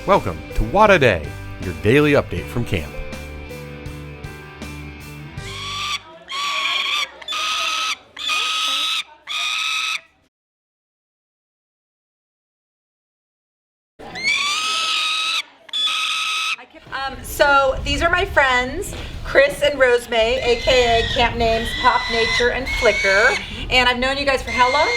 Welcome to Whadda Day, your daily update from camp. So these are my friends, Chris and Rosemay, aka Camp Names, Pop Nature, and Flicker. And I've known you guys for how long?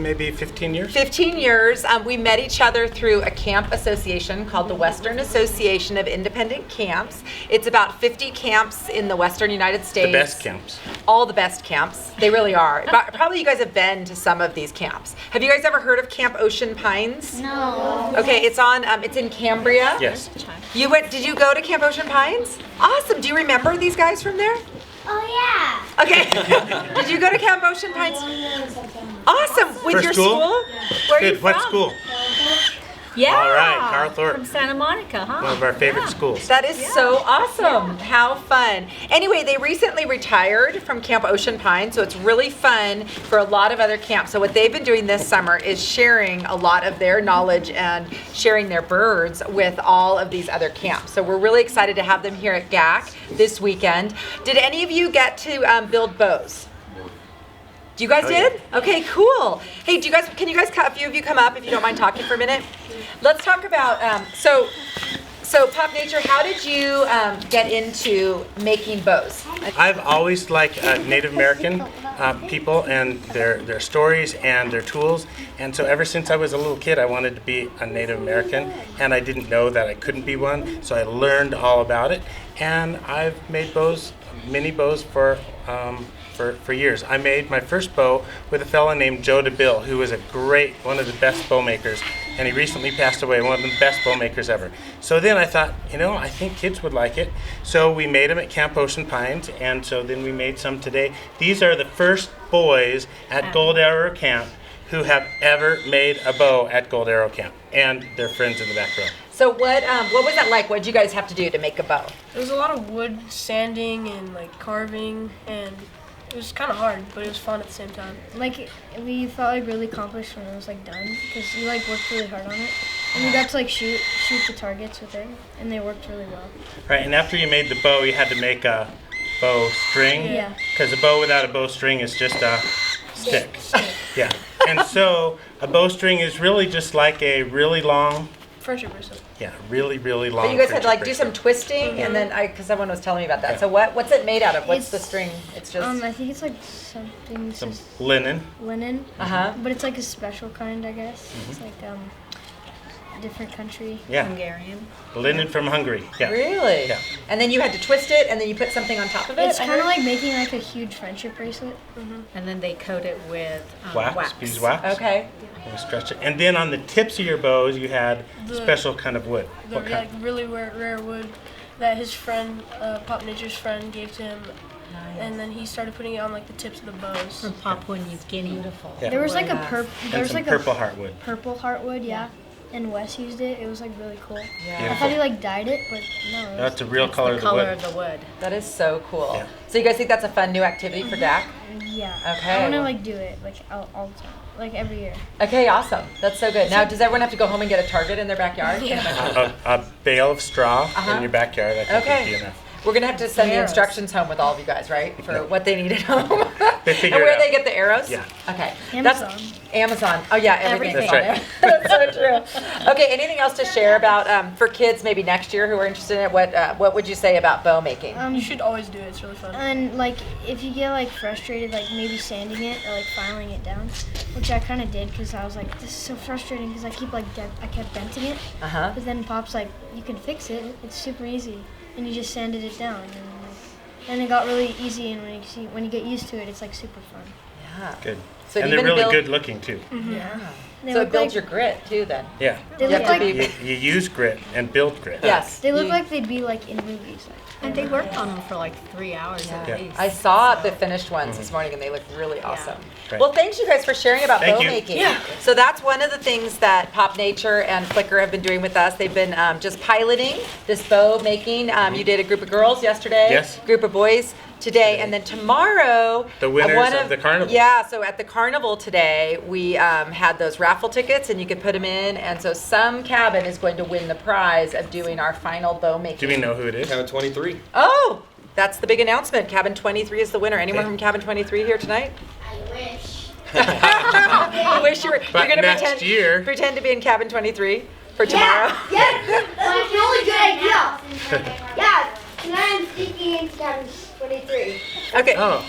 Maybe 15 years. 15 years. We met each other through a camp association called the Western Association of Independent Camps. It's about 50 camps in the Western United States. The best camps. All the best camps. They really are. Probably you guys have been to some of these camps. Have you guys ever heard of Camp Ocean Pines? No. Okay, it's in Cambria. Yes. Did you go to Camp Ocean Pines? Awesome. Do you remember these guys from there? Oh yeah. Okay. Did you go to Camp Ocean Pines? Awesome. With First your school? Where are you Good. from? What school? Yeah. All right, Carl Thorpe. From Santa Monica, huh? One of our favorite schools. That is so awesome. How fun. Anyway, they recently retired from Camp Ocean Pine, so it's really fun for a lot of other camps. So what they've been doing this summer is sharing a lot of their knowledge and sharing their birds with all of these other camps. So we're really excited to have them here at GAC this weekend. Did any of you get to build bows? You guys did? Okay, cool. Hey, can you guys, a few of you come up if you don't mind talking for a minute? Let's talk about, so Pop Nature, how did you get into making bows? I've always liked Native American people and their stories and their tools. And so ever since I was a little kid, I wanted to be a Native American. And I didn't know that I couldn't be one. So I learned all about it. And I've made bows, mini bows for years. I made my first bow with a fella named Joe DeBill, who was one of the best bow makers, and he recently passed away, one of the best bow makers ever. So then I thought, I think kids would like it. So we made them at Camp Ocean Pines, and so then we made some today. These are the first boys at Gold Arrow Camp who have ever made a bow at Gold Arrow Camp, and their friends in the back row. So what was that like? What did you guys have to do to make a bow? There was a lot of wood sanding and carving, and it was kind of hard, but it was fun at the same time. We felt really accomplished when it was done because we worked really hard on it, and we got to shoot the targets with it, and they worked really well. Right, and after you made the bow, you had to make a bow string. Yeah. Because a bow without a bow string is just a stick. Yeah. And so a bowstring is really just like a really long. Friendship bracelet. Yeah, really, really long. But you guys had to friendship do some bracelet. twisting, and then because someone was telling me about that. So what's it made out of? What's the string? It's just. I think it's something. Some linen. Linen. But it's a special kind, I guess. It's different country. Yeah. Hungarian. Linen from Hungary. Yeah. Really? Yeah. And then you had to twist it, and then you put something on top of it. It's kind of like making a huge friendship bracelet. And then they coat it with Wax, beeswax. Okay. And we stretch it. And then on the tips of your bows, you had special kind of wood. What kind? Really rare wood that his friend, Pop Nature's friend, gave to him. Nice. And then he started putting it on the tips of the bows. from Papua New Guinea. Beautiful. Yeah. There was a And some purple heartwood. purple heartwood, yeah. And Wes used it. It was really cool. Yeah. I thought he dyed it, but no. That's a real That's color the of the color wood. of the wood. That is so cool. Yeah. So you guys think that's a fun new activity for DAC? Yeah. Okay. I want to do it all the time, every year. Okay, awesome. That's so good. Now, does everyone have to go home and get a target in their backyard? Yeah. A bale of straw in your backyard, I think would be Okay. enough. We're going to have to send the Arrows. instructions home with all of you guys, right? For what they need at home. They figure and it where out. they get the arrows? Yeah. Okay. Amazon. Amazon. Oh, yeah, everything's That's on right. there. That's so true. Okay, anything else to share about, for kids maybe next year who are interested in it, what would you say about bow making? You should always do it. It's really fun. And if you get frustrated, maybe sanding it or filing it down, which I kind of did because I was this is so frustrating because I keep I kept denting it. Uh-huh. But then Pop's you can fix it. It's super easy, and you just sanded it down, and it got really easy. And when you get used to it, it's super fun. Yeah. Good. So And you they're even really build- good looking too. Yeah. They So it look builds your grit too then. Yeah. They You look have to like be- You use grit and build grit. Yes. they look You- like they'd be in movies. And they worked on them for 3 hours Yeah. at least. I saw the finished ones this morning and they look really awesome. Right. Well, thanks you guys for sharing about Thank bow you. making. Yeah. So that's one of the things that Pop Nature and Flicker have been doing with us. They've been just piloting this bow making. You did a group of girls yesterday, Yes. group of boys. today, and then tomorrow, The winners of the carnival. Yeah, so at the carnival today, we had those raffle tickets, and you could put them in, and so some cabin is going to win the prize of doing our final bow making. Do we know who it is? Cabin 23. Oh, that's the big announcement. Cabin 23 is the winner. Anyone from Cabin 23 here tonight? I wish. I wish you were. But You're gonna next year- pretend to be in Cabin 23 for tomorrow. Yeah, that's the only good idea. Yeah, tonight I'm sneaking into cabin 23. Okay. Oh,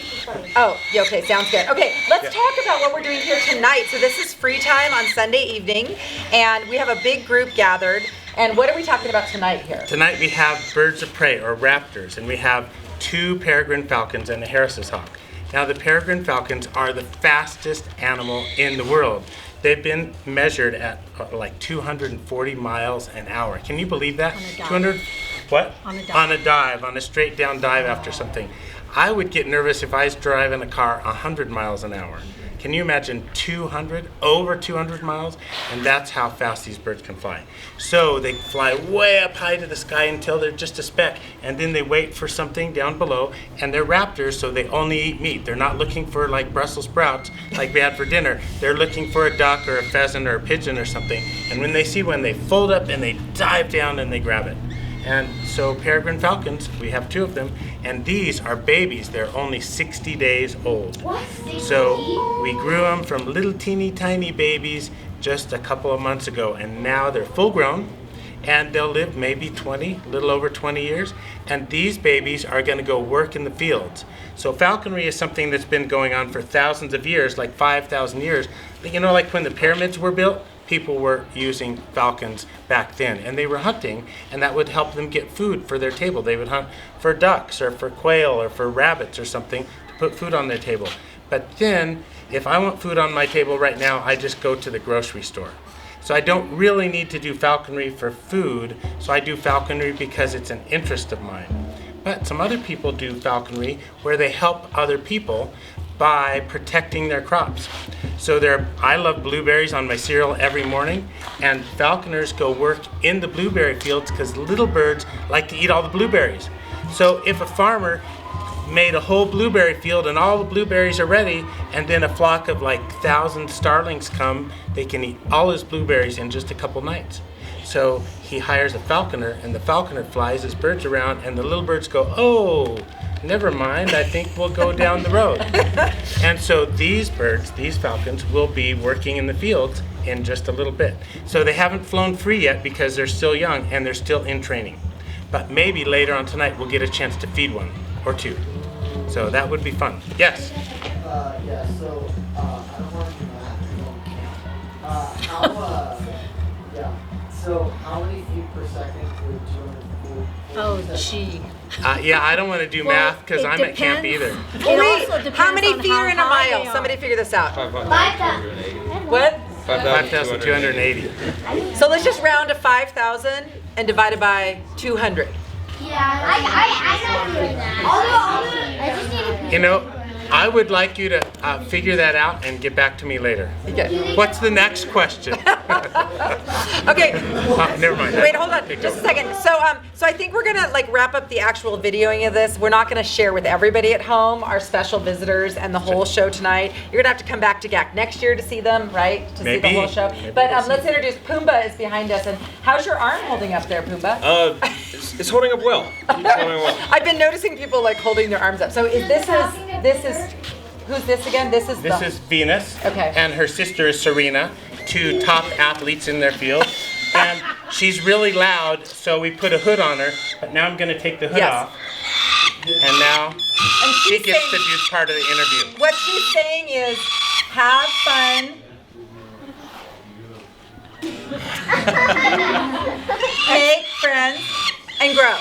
Oh, yeah, okay, sounds good. Okay, let's talk about what we're doing here tonight. So this is free time on Sunday evening, and we have a big group gathered. And what are we talking about tonight here? tonight we have birds of prey or raptors, and we have 2 peregrine falcons and a Harris's hawk. Now the peregrine falcons are the fastest animal in the world. They've been measured at like 240 miles an hour. Can you believe that? On a dive. 200 what? On a dive. On a dive, on a straight down dive after something. I would get nervous if I was driving a car 100 miles an hour. Can you imagine 200, over 200 miles? And that's how fast these birds can fly. So they fly way up high to the sky until they're just a speck, and then they wait for something down below, and they're raptors, so they only eat meat. They're not looking for like Brussels sprouts like we had for dinner. They're looking for a duck or a pheasant or a pigeon or something, and when they see one, they fold up and they dive down and they grab it. And so peregrine falcons, we have 2 of them, and these are babies. They're only 60 days old. So we grew them from little teeny tiny babies just a couple of months ago, and now they're full grown, and they'll live maybe 20, a little over 20 years, and these babies are going to go work in the fields. So falconry is something that's been going on for thousands of years, like 5,000 years. You know, like when the pyramids were built, people were using falcons back then, and they were hunting, and that would help them get food for their table. They would hunt for ducks or for quail or for rabbits or something to put food on their table. But then, if I want food on my table right now, I just go to the grocery store. So I don't really need to do falconry for food, so I do falconry because it's an interest of mine. But some other people do falconry where they help other people by protecting their crops. So I love blueberries on my cereal every morning, and falconers go work in the blueberry fields because little birds like to eat all the blueberries. So if a farmer made a whole blueberry field and all the blueberries are ready, and then a flock of like 1,000 starlings come, they can eat all his blueberries in just a couple nights. So he hires a falconer, and the falconer flies his birds around, and the little birds go, "Oh, never mind, I think we'll go down the road." And so these birds, these falcons, will be working in the fields in just a little bit. So they haven't flown free yet because they're still young and they're still in training. But maybe later on tonight we'll get a chance to feed 1 or 2. So that would be fun. Yes? Yeah, so I don't want to do math. So how many feet per second would 200 feet? Oh, gee. Yeah, I don't want to do math because it I'm at camp depends. either. It Wait, also depends how many on feet are in a high mile? they are. Somebody figure this out. 5,280. What? 5,280. So let's just round to 5,000 and divide it by 200. Yeah, I know doing that. I just need to. You know, I would like you to figure that out and get back to me later. Okay. What's the next question? Okay. Never mind. Wait, hold on, Okay, go. just a second. So I think we're gonna like wrap up the actual videoing of this. We're not gonna share with everybody at home, our special visitors and the whole show tonight. You're gonna have to come back to GAC next year to see them, right? To see Maybe. the whole show. Maybe But we'll see. let's introduce Pumbaa is behind us. And how's your arm holding up there, Pumbaa? It's holding up well. It's holding up well. I've been noticing people like holding their arms up. So who's this again? This This is Venus, Okay. and her sister is Serena, 2 top athletes in their field. And she's really loud, so we put a hood on her. But now I'm going to take the hood Yes. off, and now and she she's gets saying, to do part of the interview. what she's saying is, have fun. Make friends and grow.